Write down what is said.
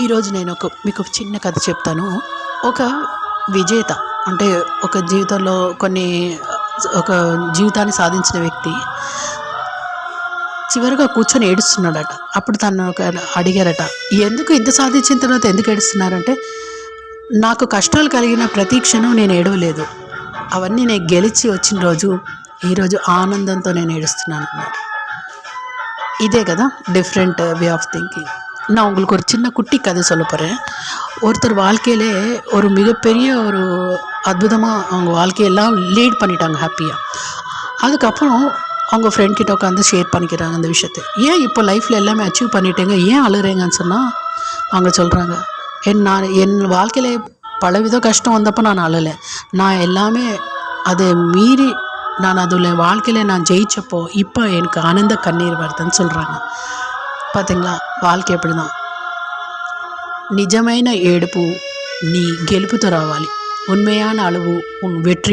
ఈరోజు నేను మీకు చిన్న కథ చెప్తాను. ఒక విజేత అంటే ఒక జీవితంలో ఒక జీవితాన్ని సాధించిన వ్యక్తి చివరిగా కూర్చొని ఏడుస్తున్నాడట. అప్పుడు తను అడిగారట, ఎందుకు ఇంత సాధించిన తర్వాత ఎందుకు ఏడుస్తున్నారంటే, నాకు కష్టాలు కలిగిన ప్రతి క్షణం నేను ఏడవలేదు, అవన్నీ నేను గెలిచి వచ్చిన రోజు ఈరోజు ఆనందంతో నేను ఏడుస్తున్నాను అన్నారు. இதே கதை டிஃப்ரெண்ட் வே ஆஃப் திங்கிங். நான் உங்களுக்கு ஒரு சின்ன குட்டி கதை சொல்ல போகிறேன். ஒருத்தர் வாழ்க்கையிலே ஒரு மிகப்பெரிய ஒரு அற்புதமாக அவங்க வாழ்க்கையெல்லாம் லீட் பண்ணிட்டாங்க ஹாப்பியாக. அதுக்கப்புறம் அவங்க ஃப்ரெண்ட் கிட்ட உட்காந்து ஷேர் பண்ணிக்கிறாங்க அந்த விஷயத்தை. ஏன் இப்போ லைஃப்பில் எல்லாமே அச்சீவ் பண்ணிட்டேங்க, ஏன் அழுகிறேங்கன்னு சொன்னால் அவங்க சொல்கிறாங்க, என் வாழ்க்கையில் பலவித கஷ்டம் வந்தப்போ நான் அழலை, நான் எல்லாமே அதை மீறி நான் அதில் வாழ்க்கையில் நான் ஜெயிச்சப்போ இப்போ எனக்கு ஆனந்த கண்ணீர் வருதுன்னு சொல்கிறாங்க. பார்த்தீங்களா, வாழ்க்கை எப்படி தான். నిజమైన ఏడుపు నీ గెలుపుతో రావాలి, ఉన్మయాన అలువు ఉన్ వెట్రి